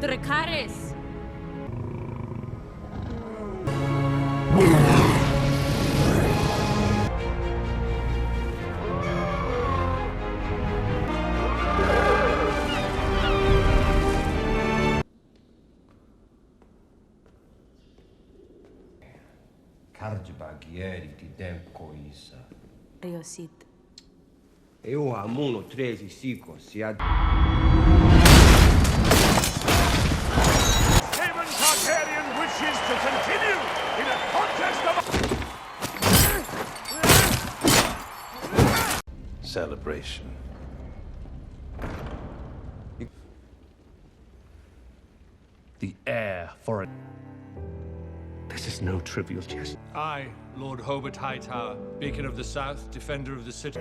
Dracarys. Cargibagieri ti demco isa. Riosit. Eu amuno 13 siko si ad. Haven Targaryen wishes to continue in a contest of celebration. The heir for it. This is no trivial jest. I, Lord Hobart Hightower, Beacon of the South, Defender of the City.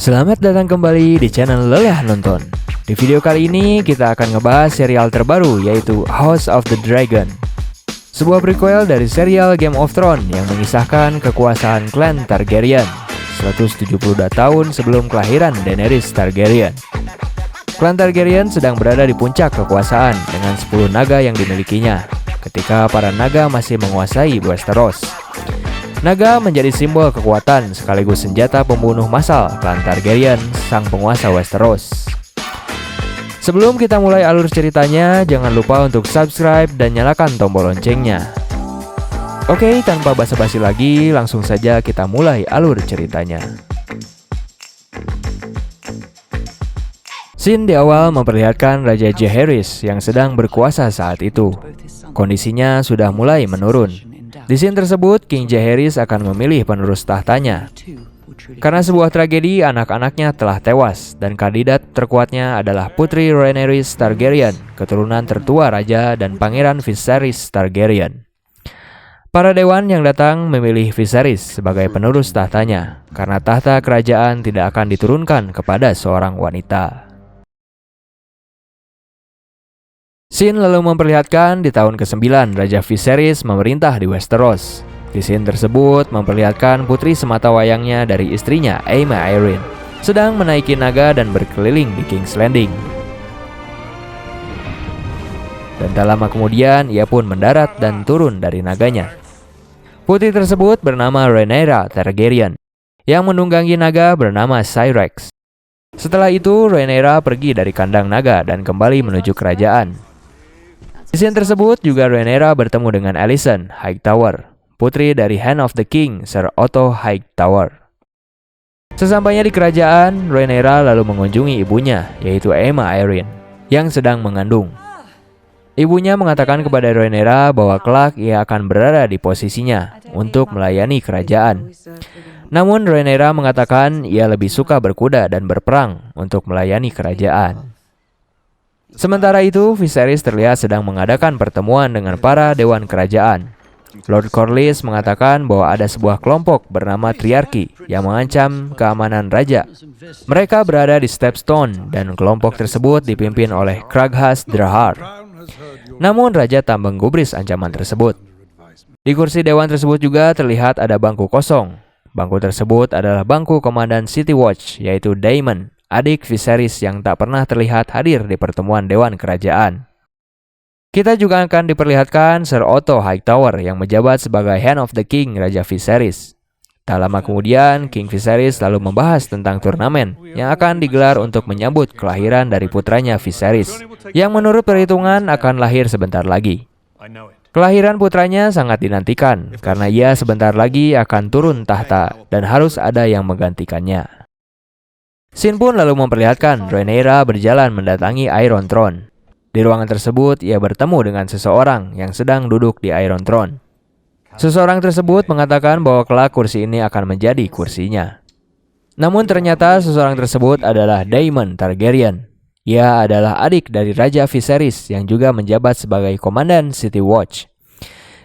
Selamat datang kembali di channel Lelah Nonton. Di video kali ini kita akan ngebahas serial terbaru yaitu House of the Dragon. Sebuah prequel dari serial Game of Thrones yang mengisahkan kekuasaan klan Targaryen 172 tahun sebelum kelahiran Daenerys Targaryen. Klan Targaryen sedang berada di puncak kekuasaan dengan 10 naga yang dimilikinya ketika para naga masih menguasai Westeros. Naga menjadi simbol kekuatan sekaligus senjata pembunuh massal klan Targaryen, sang penguasa Westeros. Sebelum kita mulai alur ceritanya, jangan lupa untuk subscribe dan nyalakan tombol loncengnya. Oke, tanpa basa-basi lagi, langsung saja kita mulai alur ceritanya. Scene di awal memperlihatkan Raja Jaehaerys yang sedang berkuasa saat itu. Kondisinya sudah mulai menurun. Di scene tersebut, King Jaehaerys akan memilih penerus tahtanya. Karena sebuah tragedi, anak-anaknya telah tewas dan kandidat terkuatnya adalah Putri Rhaenyra Targaryen, keturunan tertua raja dan Pangeran Viserys Targaryen. Para dewan yang datang memilih Viserys sebagai penerus tahtanya karena tahta kerajaan tidak akan diturunkan kepada seorang wanita. Scene lalu memperlihatkan di tahun ke-9 Raja Viserys memerintah di Westeros. Di scene tersebut memperlihatkan putri sematawayangnya dari istrinya Aemma Irene sedang menaiki naga dan berkeliling di King's Landing. Dan tak lama kemudian ia pun mendarat dan turun dari naganya. Putri tersebut bernama Rhaenyra Targaryen yang menunggangi naga bernama Syrax. Setelah itu Rhaenyra pergi dari kandang naga dan kembali menuju kerajaan. Di scene tersebut juga Rhaenyra bertemu dengan Alicent Hightower, putri dari Hand of the King, Sir Otto Hightower. Sesampainya di kerajaan, Rhaenyra lalu mengunjungi ibunya, yaitu Aemma Irene, yang sedang mengandung. Ibunya mengatakan kepada Rhaenyra bahwa kelak ia akan berada di posisinya untuk melayani kerajaan. Namun Rhaenyra mengatakan ia lebih suka berkuda dan berperang untuk melayani kerajaan. Sementara itu, Viserys terlihat sedang mengadakan pertemuan dengan para dewan kerajaan. Lord Corlys mengatakan bahwa ada sebuah kelompok bernama Triarchy yang mengancam keamanan raja. Mereka berada di Stepstone dan kelompok tersebut dipimpin oleh Kraghas Drahar. Namun raja tak menggubris ancaman tersebut. Di kursi dewan tersebut juga terlihat ada bangku kosong. Bangku tersebut adalah bangku komandan City Watch, yaitu Daemon, adik Viserys yang tak pernah terlihat hadir di pertemuan dewan kerajaan. Kita juga akan diperlihatkan Sir Otto Hightower yang menjabat sebagai Hand of the King Raja Viserys. Tak lama kemudian, King Viserys lalu membahas tentang turnamen yang akan digelar untuk menyambut kelahiran dari putranya Viserys, yang menurut perhitungan akan lahir sebentar lagi. Kelahiran putranya sangat dinantikan karena ia sebentar lagi akan turun tahta dan harus ada yang menggantikannya. Scene pun lalu memperlihatkan Rhaenyra berjalan mendatangi Iron Throne. Di ruangan tersebut, ia bertemu dengan seseorang yang sedang duduk di Iron Throne. Seseorang tersebut mengatakan bahwa kelak kursi ini akan menjadi kursinya. Namun ternyata seseorang tersebut adalah Daemon Targaryen. Ia adalah adik dari Raja Viserys yang juga menjabat sebagai komandan City Watch.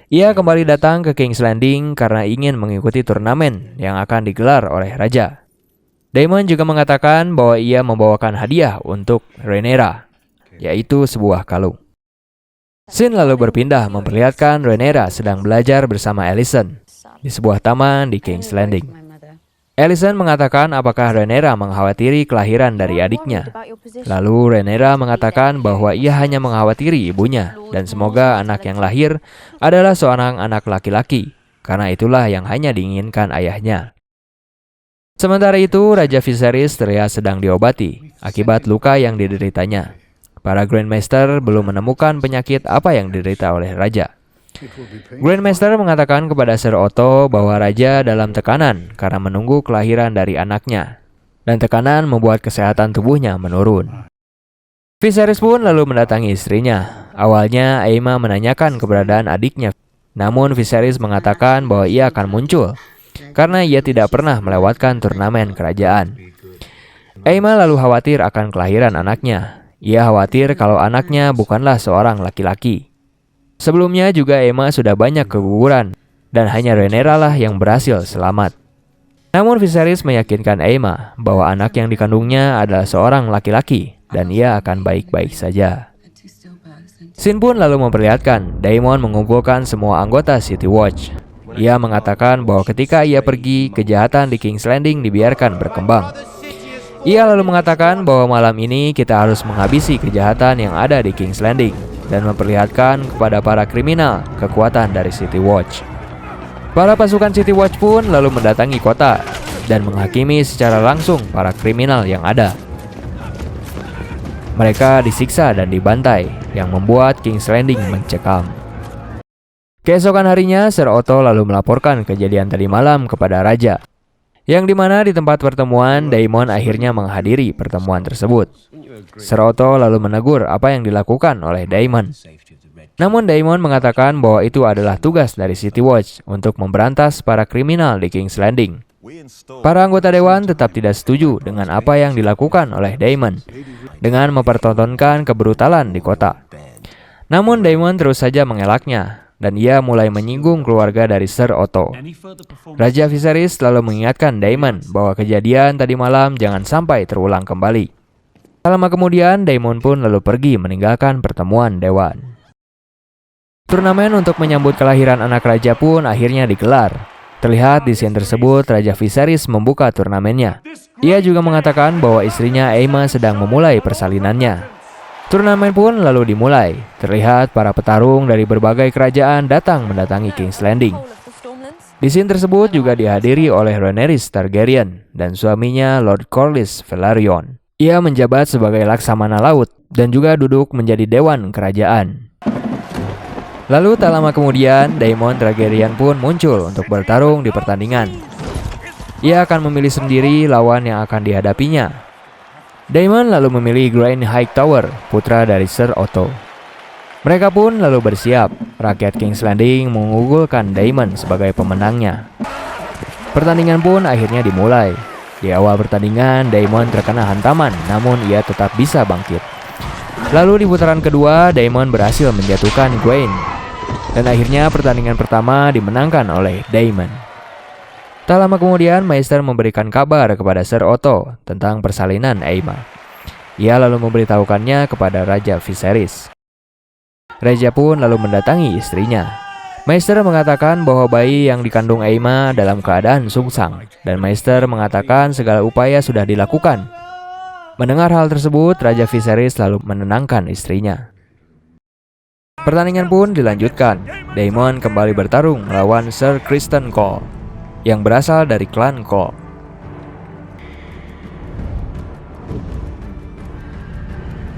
Ia kembali datang ke King's Landing karena ingin mengikuti turnamen yang akan digelar oleh Raja. Daemon juga mengatakan bahwa ia membawakan hadiah untuk Rhaenyra, yaitu sebuah kalung. Scene lalu berpindah memperlihatkan Rhaenyra sedang belajar bersama Alicent di sebuah taman di King's Landing. Alicent mengatakan apakah Rhaenyra mengkhawatiri kelahiran dari adiknya. Lalu Rhaenyra mengatakan bahwa ia hanya mengkhawatiri ibunya dan semoga anak yang lahir adalah seorang anak laki-laki, karena itulah yang hanya diinginkan ayahnya. Sementara itu, Raja Viserys terlihat sedang diobati akibat luka yang dideritanya. Para Grandmaster belum menemukan penyakit apa yang diderita oleh Raja. Grandmaster mengatakan kepada Ser Otto bahwa Raja dalam tekanan karena menunggu kelahiran dari anaknya, dan tekanan membuat kesehatan tubuhnya menurun. Viserys pun lalu mendatangi istrinya. Awalnya Aemma menanyakan keberadaan adiknya, namun Viserys mengatakan bahwa ia akan muncul karena ia tidak pernah melewatkan turnamen kerajaan. Aemma lalu khawatir akan kelahiran anaknya. Ia khawatir kalau anaknya bukanlah seorang laki-laki. Sebelumnya juga Aemma sudah banyak keguguran dan hanya Rhaenyra lah yang berhasil selamat. Namun Viserys meyakinkan Aemma bahwa anak yang dikandungnya adalah seorang laki-laki dan ia akan baik-baik saja. Scene pun lalu memperlihatkan Daemon mengumpulkan semua anggota City Watch. Ia mengatakan bahwa ketika ia pergi, kejahatan di King's Landing dibiarkan berkembang. Ia lalu mengatakan bahwa malam ini kita harus menghabisi kejahatan yang ada di King's Landing dan memperlihatkan kepada para kriminal kekuatan dari City Watch. Para pasukan City Watch pun lalu mendatangi kota dan menghakimi secara langsung para kriminal yang ada. Mereka disiksa dan dibantai, yang membuat King's Landing mencekam. Keesokan harinya, Ser Otto lalu melaporkan kejadian tadi malam kepada Raja, yang dimana di tempat pertemuan Daemon akhirnya menghadiri pertemuan tersebut. Ser Otto lalu menegur apa yang dilakukan oleh Daemon. Namun Daemon mengatakan bahwa itu adalah tugas dari City Watch untuk memberantas para kriminal di King's Landing. Para anggota dewan tetap tidak setuju dengan apa yang dilakukan oleh Daemon dengan mempertontonkan kebrutalan di kota. Namun Daemon terus saja mengelaknya, dan ia mulai menyinggung keluarga dari Ser Otto. Raja Viserys lalu mengingatkan Daemon bahwa kejadian tadi malam jangan sampai terulang kembali. Tak lama kemudian, Daemon pun lalu pergi meninggalkan pertemuan dewan. Turnamen untuk menyambut kelahiran anak raja pun akhirnya digelar. Terlihat di scene tersebut, Raja Viserys membuka turnamennya. Ia juga mengatakan bahwa istrinya Aemma sedang memulai persalinannya. Turnamen pun lalu dimulai. Terlihat para petarung dari berbagai kerajaan datang mendatangi King's Landing. Di scene tersebut juga dihadiri oleh Rhaenyra Targaryen dan suaminya Lord Corlys Velaryon. Ia menjabat sebagai laksamana laut dan juga duduk menjadi dewan kerajaan. Lalu tak lama kemudian, Daemon Targaryen pun muncul untuk bertarung di pertandingan. Ia akan memilih sendiri lawan yang akan dihadapinya. Daemon lalu memilih Geraint Hightower, putra dari Ser Otto. Mereka pun lalu bersiap. Rakyat King's Landing mengunggulkan Daemon sebagai pemenangnya. Pertandingan pun akhirnya dimulai. Di awal pertandingan, Daemon terkena hantaman, namun ia tetap bisa bangkit. Lalu di putaran kedua, Daemon berhasil menjatuhkan Geraint. Dan akhirnya pertandingan pertama dimenangkan oleh Daemon. Tak lama kemudian, Maester memberikan kabar kepada Ser Otto tentang persalinan Aemma. Ia lalu memberitahukannya kepada Raja Viserys. Raja pun lalu mendatangi istrinya. Maester mengatakan bahwa bayi yang dikandung Aemma dalam keadaan sungsang, dan Maester mengatakan segala upaya sudah dilakukan. Mendengar hal tersebut, Raja Viserys lalu menenangkan istrinya. Pertandingan pun dilanjutkan. Daemon kembali bertarung melawan Ser Criston Cole yang berasal dari klan Cole.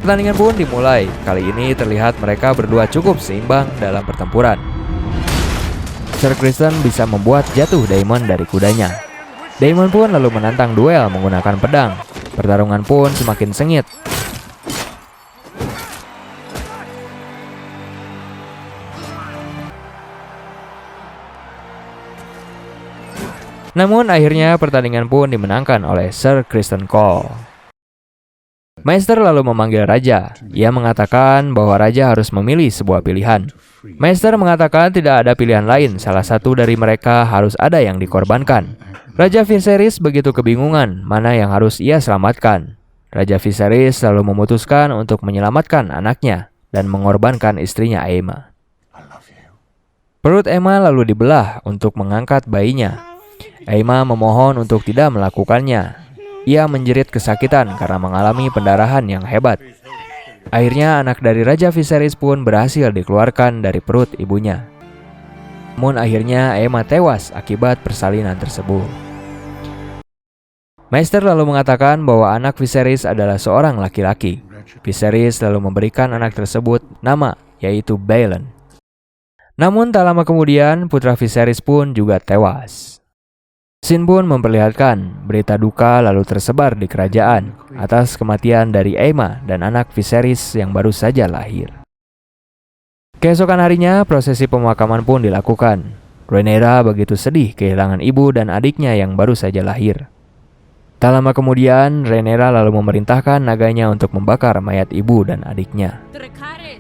Pertandingan pun dimulai. Kali ini terlihat mereka berdua cukup seimbang dalam pertempuran. Ser Criston bisa membuat jatuh Daemon dari kudanya. Daemon pun lalu menantang duel menggunakan pedang. Pertarungan pun semakin sengit. Namun akhirnya pertandingan pun dimenangkan oleh Ser Criston Cole. Maester lalu memanggil raja. Ia mengatakan bahwa raja harus memilih sebuah pilihan. Maester mengatakan tidak ada pilihan lain, salah satu dari mereka harus ada yang dikorbankan. Raja Viserys begitu kebingungan mana yang harus ia selamatkan. Raja Viserys lalu memutuskan untuk menyelamatkan anaknya dan mengorbankan istrinya Aemma. Perut Aemma lalu dibelah untuk mengangkat bayinya. Aemma memohon untuk tidak melakukannya. Ia menjerit kesakitan karena mengalami pendarahan yang hebat. Akhirnya anak dari Raja Viserys pun berhasil dikeluarkan dari perut ibunya. Namun akhirnya Aemma tewas akibat persalinan tersebut. Maester lalu mengatakan bahwa anak Viserys adalah seorang laki-laki. Viserys lalu memberikan anak tersebut nama, yaitu Balon. Namun tak lama kemudian putra Viserys pun juga tewas. Scene pun memperlihatkan berita duka lalu tersebar di kerajaan atas kematian dari Aemma dan anak Viserys yang baru saja lahir. Keesokan harinya prosesi pemakaman pun dilakukan. Rhaenyra begitu sedih kehilangan ibu dan adiknya yang baru saja lahir. Tak lama kemudian Rhaenyra lalu memerintahkan naganya untuk membakar mayat ibu dan adiknya. Dracarys.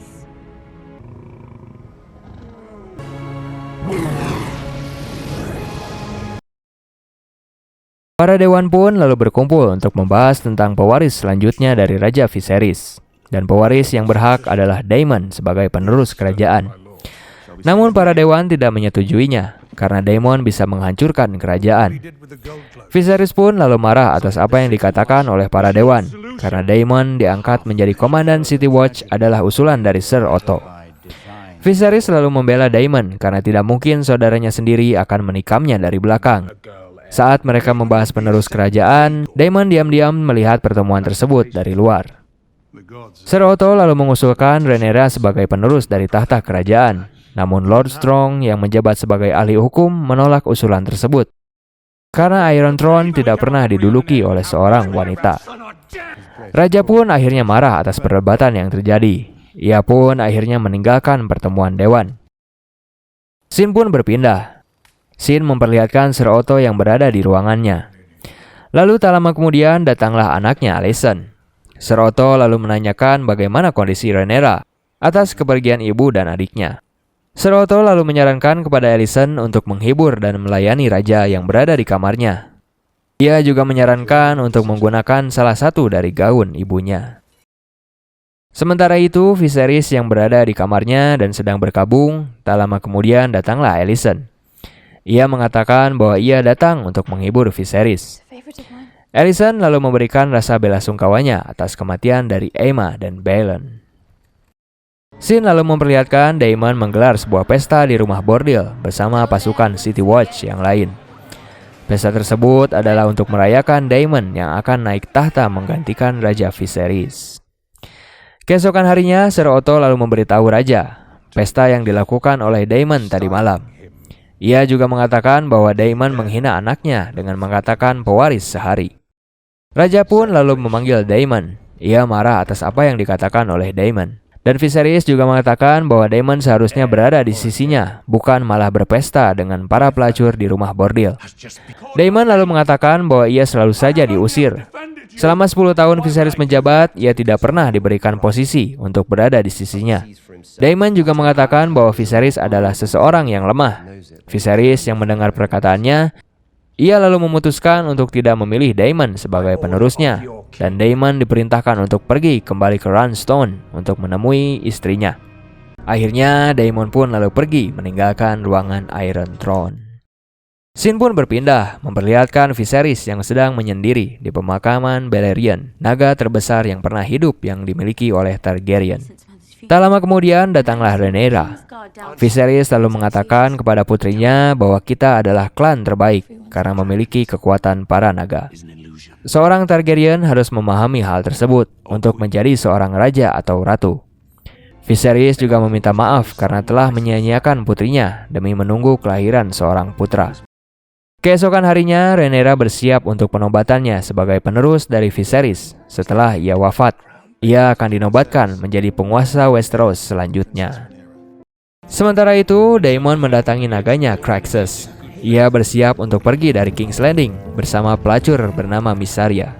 Para dewan pun lalu berkumpul untuk membahas tentang pewaris selanjutnya dari Raja Viserys. Dan pewaris yang berhak adalah Daemon sebagai penerus kerajaan. Namun para dewan tidak menyetujuinya, karena Daemon bisa menghancurkan kerajaan. Viserys pun lalu marah atas apa yang dikatakan oleh para dewan, karena Daemon diangkat menjadi komandan City Watch adalah usulan dari Ser Otto. Viserys lalu membela Daemon karena tidak mungkin saudaranya sendiri akan menikamnya dari belakang. Saat mereka membahas penerus kerajaan, Daemon diam-diam melihat pertemuan tersebut dari luar. Ser Otto lalu mengusulkan Rhaenyra sebagai penerus dari tahta kerajaan. Namun Lord Strong yang menjabat sebagai ahli hukum menolak usulan tersebut. Karena Iron Throne tidak pernah diduduki oleh seorang wanita. Raja pun akhirnya marah atas perdebatan yang terjadi. Ia pun akhirnya meninggalkan pertemuan dewan. Scene pun berpindah. Scene memperlihatkan Ser Otto yang berada di ruangannya. Lalu tak lama kemudian datanglah anaknya Alicent. Ser Otto lalu menanyakan bagaimana kondisi Rhaenyra atas kepergian ibu dan adiknya. Ser Otto lalu menyarankan kepada Alicent untuk menghibur dan melayani raja yang berada di kamarnya. Ia juga menyarankan untuk menggunakan salah satu dari gaun ibunya. Sementara itu, Viserys yang berada di kamarnya dan sedang berkabung, tak lama kemudian datanglah Alicent. Ia mengatakan bahwa ia datang untuk menghibur Viserys. Alicent lalu memberikan rasa bela sungkawanya atas kematian dari Aemma dan Balon. Scene lalu memperlihatkan Daemon menggelar sebuah pesta di rumah bordil bersama pasukan City Watch yang lain. Pesta tersebut adalah untuk merayakan Daemon yang akan naik tahta menggantikan Raja Viserys. Keesokan harinya, Ser Otto lalu memberitahu raja pesta yang dilakukan oleh Daemon tadi malam. Ia juga mengatakan bahwa Daemon menghina anaknya dengan mengatakan pewaris sehari. Raja pun lalu memanggil Daemon. Ia marah atas apa yang dikatakan oleh Daemon. Dan Viserys juga mengatakan bahwa Daemon seharusnya berada di sisinya, bukan malah berpesta dengan para pelacur di rumah bordil. Daemon lalu mengatakan bahwa ia selalu saja diusir. Selama 10 tahun Viserys menjabat, ia tidak pernah diberikan posisi untuk berada di sisinya. Daemon juga mengatakan bahwa Viserys adalah seseorang yang lemah. Viserys yang mendengar perkataannya, ia lalu memutuskan untuk tidak memilih Daemon sebagai penerusnya, dan Daemon diperintahkan untuk pergi kembali ke Runstone untuk menemui istrinya. Akhirnya Daemon pun lalu pergi meninggalkan ruangan Iron Throne. Scene pun berpindah, memperlihatkan Viserys yang sedang menyendiri di pemakaman Balerion, naga terbesar yang pernah hidup yang dimiliki oleh Targaryen. Tak lama kemudian datanglah Rhaenyra. Viserys lalu mengatakan kepada putrinya bahwa kita adalah klan terbaik karena memiliki kekuatan para naga. Seorang Targaryen harus memahami hal tersebut untuk menjadi seorang raja atau ratu. Viserys juga meminta maaf karena telah menyia-nyiakan putrinya demi menunggu kelahiran seorang putra. Keesokan harinya, Rhaenyra bersiap untuk penobatannya sebagai penerus dari Viserys setelah ia wafat. Ia akan dinobatkan menjadi penguasa Westeros selanjutnya. Sementara itu, Daemon mendatangi naganya Craxus. Ia bersiap untuk pergi dari King's Landing bersama pelacur bernama Mysaria.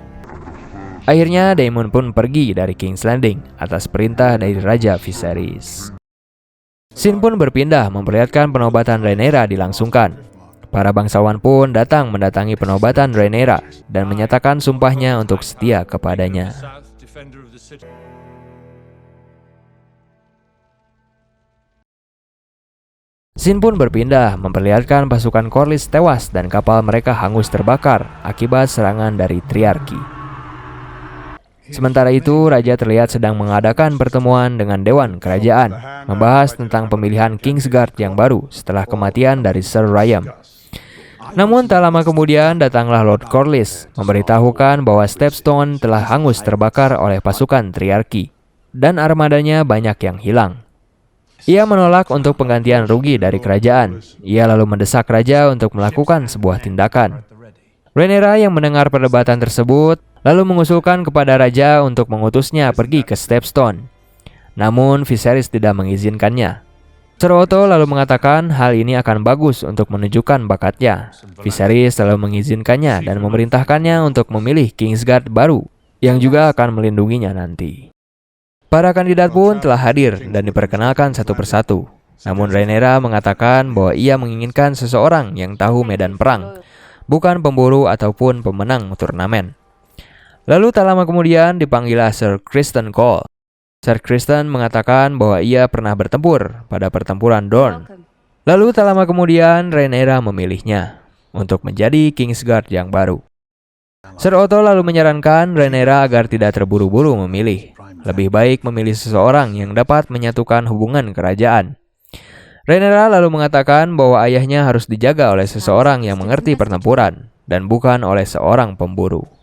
Akhirnya Daemon pun pergi dari King's Landing atas perintah dari Raja Viserys. Scene pun berpindah memperlihatkan penobatan Rhaenyra dilangsungkan. Para bangsawan pun datang mendatangi penobatan Rhaenyra dan menyatakan sumpahnya untuk setia kepadanya. South, defender of the city. Scene pun berpindah memperlihatkan pasukan Corlys tewas dan kapal mereka hangus terbakar akibat serangan dari Triarki. Sementara itu, Raja terlihat sedang mengadakan pertemuan dengan Dewan Kerajaan, membahas tentang pemilihan Kingsguard yang baru setelah kematian dari Sir Ryam. Namun tak lama kemudian datanglah Lord Corlys memberitahukan bahwa Stepstone telah hangus terbakar oleh pasukan Triarki dan armadanya banyak yang hilang. Ia menolak untuk penggantian rugi dari kerajaan. Ia lalu mendesak raja untuk melakukan sebuah tindakan. Rhaenyra yang mendengar perdebatan tersebut lalu mengusulkan kepada raja untuk mengutusnya pergi ke Stepstone. Namun Viserys tidak mengizinkannya. Ser Otto lalu mengatakan hal ini akan bagus untuk menunjukkan bakatnya. Viserys lalu mengizinkannya dan memerintahkannya untuk memilih Kingsguard baru yang juga akan melindunginya nanti. Para kandidat pun telah hadir dan diperkenalkan satu persatu. Namun Rhaenyra mengatakan bahwa ia menginginkan seseorang yang tahu medan perang, bukan pemburu ataupun pemenang turnamen. Lalu tak lama kemudian dipanggillah Sir Criston Cole. Sir Criston mengatakan bahwa ia pernah bertempur pada pertempuran Dorne. Lalu tak lama kemudian Rhaenyra memilihnya untuk menjadi Kingsguard yang baru. Ser Otto lalu menyarankan Rhaenyra agar tidak terburu-buru memilih. Lebih baik memilih seseorang yang dapat menyatukan hubungan kerajaan. Rhaenyra lalu mengatakan bahwa ayahnya harus dijaga oleh seseorang yang mengerti pertempuran dan bukan oleh seorang pemburu.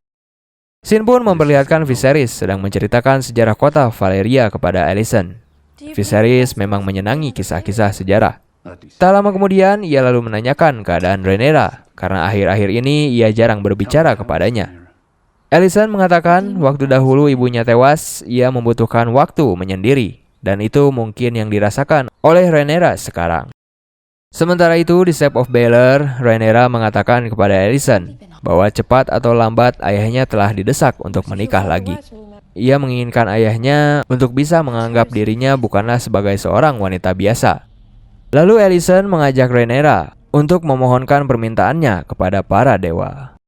Scene pun memperlihatkan Viserys sedang menceritakan sejarah kota Valyria kepada Alicent. Viserys memang menyenangi kisah-kisah sejarah. Tak lama kemudian ia lalu menanyakan keadaan Rhaenyra karena akhir-akhir ini ia jarang berbicara kepadanya. Alicent mengatakan waktu dahulu ibunya tewas, ia membutuhkan waktu menyendiri dan itu mungkin yang dirasakan oleh Rhaenyra sekarang. Sementara itu di Sept of Baelor, Rhaenyra mengatakan kepada Alicent bahwa cepat atau lambat ayahnya telah didesak untuk menikah lagi. Ia menginginkan ayahnya untuk bisa menganggap dirinya bukanlah sebagai seorang wanita biasa. Lalu Alicent mengajak Rhaenyra untuk memohonkan permintaannya kepada para dewa.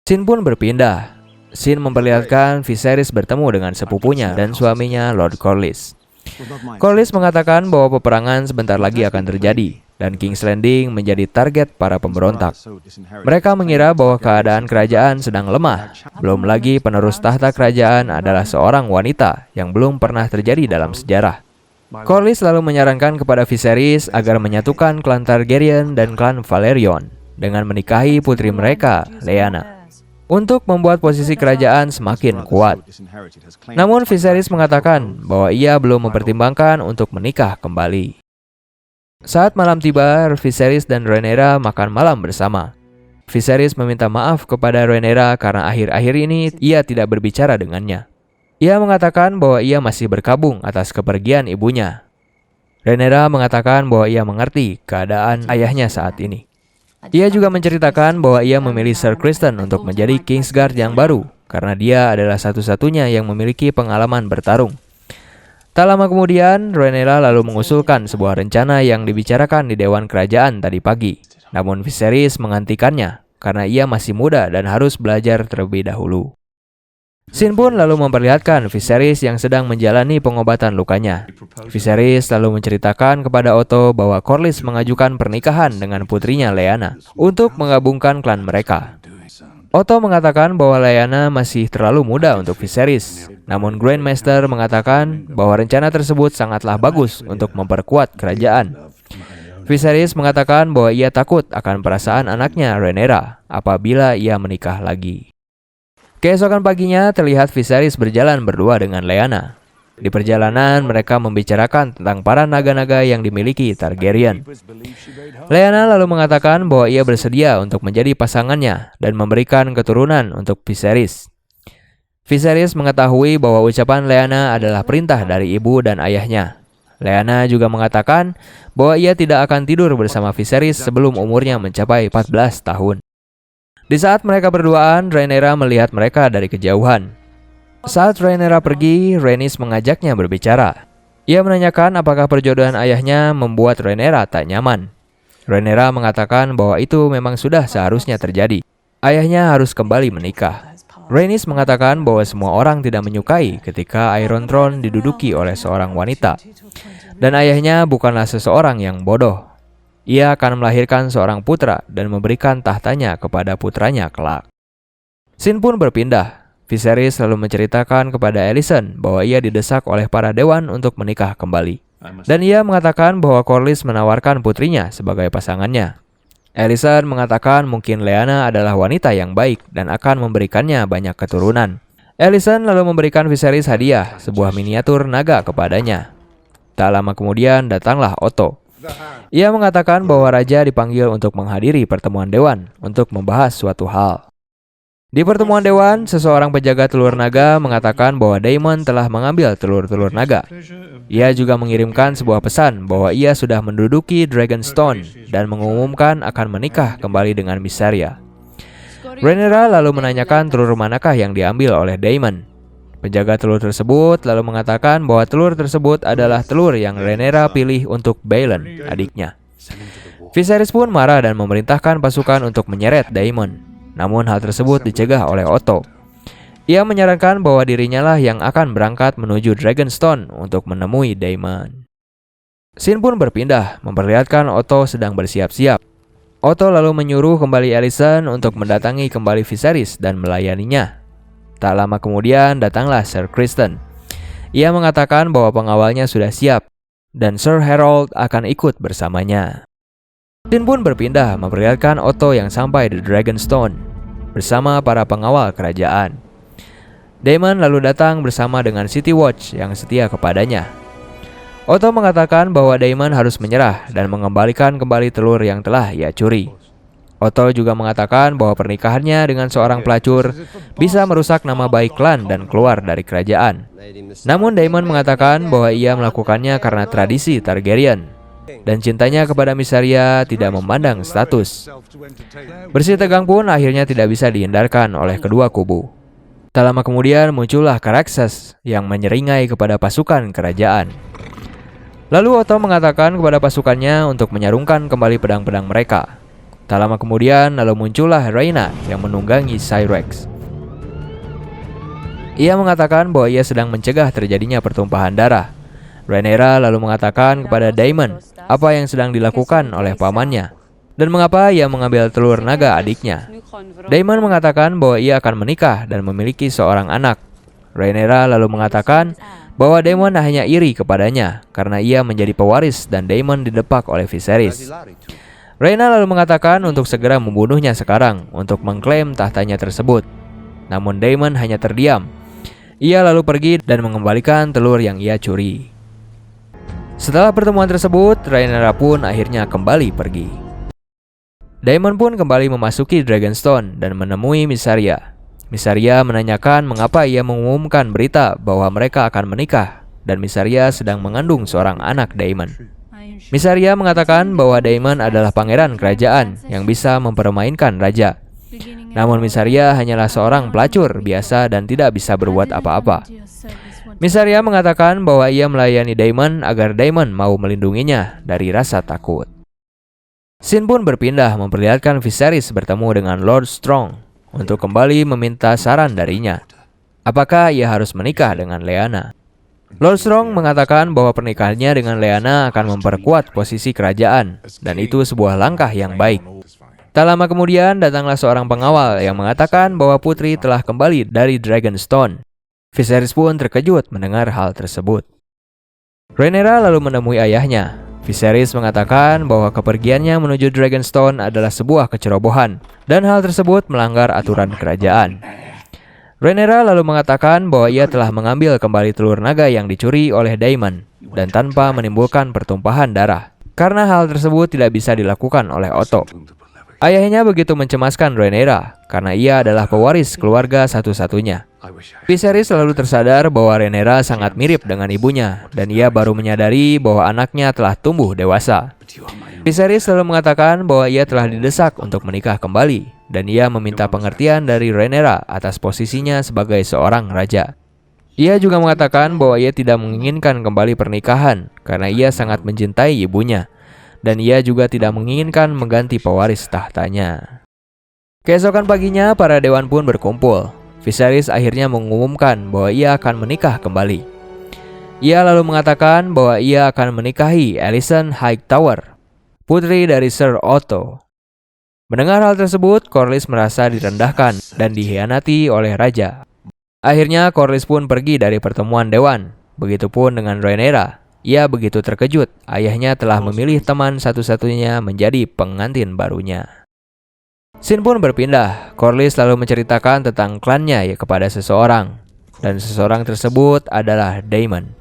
Scene pun berpindah. Scene memperlihatkan Viserys bertemu dengan sepupunya dan suaminya Lord Corlys. Corlys mengatakan bahwa peperangan sebentar lagi akan terjadi dan King's Landing menjadi target para pemberontak. Mereka mengira bahwa keadaan kerajaan sedang lemah. Belum lagi penerus tahta kerajaan adalah seorang wanita yang belum pernah terjadi dalam sejarah. Corlys lalu menyarankan kepada Viserys agar menyatukan klan Targaryen dan klan Valerion dengan menikahi putri mereka, Lyanna, untuk membuat posisi kerajaan semakin kuat. Namun Viserys mengatakan bahwa ia belum mempertimbangkan untuk menikah kembali. Saat malam tiba, Viserys dan Rhaenyra makan malam bersama. Viserys meminta maaf kepada Rhaenyra karena akhir-akhir ini ia tidak berbicara dengannya. Ia mengatakan bahwa ia masih berkabung atas kepergian ibunya. Rhaenyra mengatakan bahwa ia mengerti keadaan ayahnya saat ini. Ia juga menceritakan bahwa ia memilih Sir Criston untuk menjadi Kingsguard yang baru karena dia adalah satu-satunya yang memiliki pengalaman bertarung. Tak lama kemudian, Rhaenyra lalu mengusulkan sebuah rencana yang dibicarakan di Dewan Kerajaan tadi pagi. Namun Viserys menghentikannya karena ia masih muda dan harus belajar terlebih dahulu. Scene pun lalu memperlihatkan Viserys yang sedang menjalani pengobatan lukanya. Viserys lalu menceritakan kepada Otto bahwa Corlys mengajukan pernikahan dengan putrinya Lyanna untuk menggabungkan klan mereka. Otto mengatakan bahwa Lyanna masih terlalu muda untuk Viserys. Namun Grandmaster mengatakan bahwa rencana tersebut sangatlah bagus untuk memperkuat kerajaan. Viserys mengatakan bahwa ia takut akan perasaan anaknya Rhaenyra apabila ia menikah lagi. Keesokan paginya terlihat Viserys berjalan berdua dengan Lyanna. Di perjalanan mereka membicarakan tentang para naga-naga yang dimiliki Targaryen. Lyanna lalu mengatakan bahwa ia bersedia untuk menjadi pasangannya dan memberikan keturunan untuk Viserys. Viserys mengetahui bahwa ucapan Lyanna adalah perintah dari ibu dan ayahnya. Lyanna juga mengatakan bahwa ia tidak akan tidur bersama Viserys sebelum umurnya mencapai 14 tahun. Di saat mereka berduaan, Rhaenyra melihat mereka dari kejauhan. Saat Rhaenyra pergi, Rhaenys mengajaknya berbicara. Ia menanyakan apakah perjodohan ayahnya membuat Rhaenyra tak nyaman. Rhaenyra mengatakan bahwa itu memang sudah seharusnya terjadi. Ayahnya harus kembali menikah. Rhaenys mengatakan bahwa semua orang tidak menyukai ketika Iron Throne diduduki oleh seorang wanita. Dan ayahnya bukanlah seseorang yang bodoh. Ia akan melahirkan seorang putra dan memberikan tahtanya kepada putranya kelak. Scene pun berpindah. Viserys lalu menceritakan kepada Alicent bahwa ia didesak oleh para dewan untuk menikah kembali. Dan ia mengatakan bahwa Corlys menawarkan putrinya sebagai pasangannya. Alicent mengatakan mungkin Lyanna adalah wanita yang baik dan akan memberikannya banyak keturunan. Alicent lalu memberikan Viserys hadiah, sebuah miniatur naga kepadanya. Tak lama kemudian datanglah Otto. Ia mengatakan bahwa raja dipanggil untuk menghadiri pertemuan dewan untuk membahas suatu hal. Di pertemuan dewan, seseorang penjaga telur naga mengatakan bahwa Daemon telah mengambil telur-telur naga. Ia juga mengirimkan sebuah pesan bahwa ia sudah menduduki Dragonstone dan mengumumkan akan menikah kembali dengan Mysaria. Rhaenyra lalu menanyakan telur manakah yang diambil oleh Daemon. Penjaga telur tersebut lalu mengatakan bahwa telur tersebut adalah telur yang Rhaenyra pilih untuk Balon, adiknya. Viserys pun marah dan memerintahkan pasukan untuk menyeret Daemon. Namun hal tersebut dicegah oleh Otto. Ia menyarankan bahwa dirinya lah yang akan berangkat menuju Dragonstone untuk menemui Daemon. Scene pun berpindah, memperlihatkan Otto sedang bersiap-siap. Otto lalu menyuruh kembali Alicent untuk mendatangi kembali Viserys dan melayaninya. Tak lama kemudian datanglah Ser Criston. Ia mengatakan bahwa pengawalnya sudah siap dan Ser Harold akan ikut bersamanya. Scene pun berpindah, memperlihatkan Otto yang sampai di Dragonstone bersama para pengawal kerajaan. Daemon lalu datang bersama dengan City Watch yang setia kepadanya. Otto mengatakan bahwa Daemon harus menyerah dan mengembalikan kembali telur yang telah ia curi. Otto juga mengatakan bahwa pernikahannya dengan seorang pelacur bisa merusak nama baik klan dan keluar dari kerajaan. Namun Daemon mengatakan bahwa ia melakukannya karena tradisi Targaryen dan cintanya kepada Mysaria tidak memandang status. Bersih tegang pun akhirnya tidak bisa dihindarkan oleh kedua kubu. Tak lama kemudian muncullah Caraxes yang menyeringai kepada pasukan kerajaan. Lalu Otto mengatakan kepada pasukannya untuk menyarungkan kembali pedang-pedang mereka. Tak lama kemudian lalu muncullah Rhaena yang menunggangi Syrax. Ia mengatakan bahwa ia sedang mencegah terjadinya pertumpahan darah. Rhaenyra lalu mengatakan kepada Daemon apa yang sedang dilakukan oleh pamannya dan mengapa ia mengambil telur naga adiknya. Daemon mengatakan bahwa ia akan menikah dan memiliki seorang anak. Rhaenyra lalu mengatakan bahwa Daemon hanya iri kepadanya karena ia menjadi pewaris dan Daemon didepak oleh Viserys. Rhaena lalu mengatakan untuk segera membunuhnya sekarang untuk mengklaim tahtanya tersebut. Namun Daemon hanya terdiam. Ia lalu pergi dan mengembalikan telur yang ia curi. Setelah pertemuan tersebut, Rhaenyra pun akhirnya kembali pergi. Daemon pun kembali memasuki Dragonstone dan menemui Mysaria. Mysaria menanyakan mengapa ia mengumumkan berita bahwa mereka akan menikah dan Mysaria sedang mengandung seorang anak Daemon. Mysaria mengatakan bahwa Daemon adalah pangeran kerajaan yang bisa mempermainkan raja. Namun Mysaria hanyalah seorang pelacur biasa dan tidak bisa berbuat apa-apa. Mysaria mengatakan bahwa ia melayani Daemon agar Daemon mau melindunginya dari rasa takut. Scene pun berpindah, memperlihatkan Viserys bertemu dengan Lord Strong untuk kembali meminta saran darinya. Apakah ia harus menikah dengan Lyanna? Lord Strong mengatakan bahwa pernikahannya dengan Lyanna akan memperkuat posisi kerajaan dan itu sebuah langkah yang baik. Tak lama kemudian datanglah seorang pengawal yang mengatakan bahwa putri telah kembali dari Dragonstone. Viserys pun terkejut mendengar hal tersebut. Rhaenyra lalu menemui ayahnya. Viserys mengatakan bahwa kepergiannya menuju Dragonstone adalah sebuah kecerobohan dan hal tersebut melanggar aturan kerajaan. Rhaenyra lalu mengatakan bahwa ia telah mengambil kembali telur naga yang dicuri oleh Daemon dan tanpa menimbulkan pertumpahan darah karena hal tersebut tidak bisa dilakukan oleh Otto. Ayahnya begitu mencemaskan Rhaenyra karena ia adalah pewaris keluarga satu-satunya. Viserys selalu tersadar bahwa Rhaenyra sangat mirip dengan ibunya dan ia baru menyadari bahwa anaknya telah tumbuh dewasa. Viserys selalu mengatakan bahwa ia telah didesak untuk menikah kembali dan ia meminta pengertian dari Rhaenyra atas posisinya sebagai seorang raja. Ia juga mengatakan bahwa ia tidak menginginkan kembali pernikahan karena ia sangat mencintai ibunya, dan ia juga tidak menginginkan mengganti pewaris tahtanya. Keesokan paginya, para dewan pun berkumpul. Viserys akhirnya mengumumkan bahwa ia akan menikah kembali. Ia lalu mengatakan bahwa ia akan menikahi Alicent Hightower, putri dari Sir Otto. Mendengar hal tersebut, Corlys merasa direndahkan dan dikhianati oleh raja. Akhirnya Corlys pun pergi dari pertemuan dewan. Begitupun dengan Rhaenyra. Ia begitu terkejut, ayahnya telah memilih teman satu-satunya menjadi pengantin barunya. Scene pun berpindah. Corlys lalu menceritakan tentang klannya kepada seseorang, dan seseorang tersebut adalah Daemon.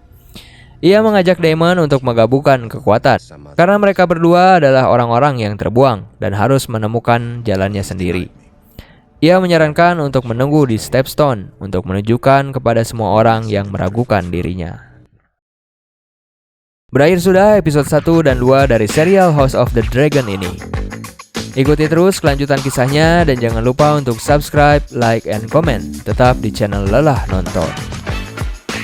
Ia mengajak Daemon untuk menggabungkan kekuatan, karena mereka berdua adalah orang-orang yang terbuang dan harus menemukan jalannya sendiri. Ia menyarankan untuk menunggu di Stepstone untuk menunjukkan kepada semua orang yang meragukan dirinya. Berakhir sudah episode 1 dan 2 dari serial House of the Dragon ini. Ikuti terus kelanjutan kisahnya dan jangan lupa untuk subscribe, like, and comment. Tetap di channel Lelah Nonton.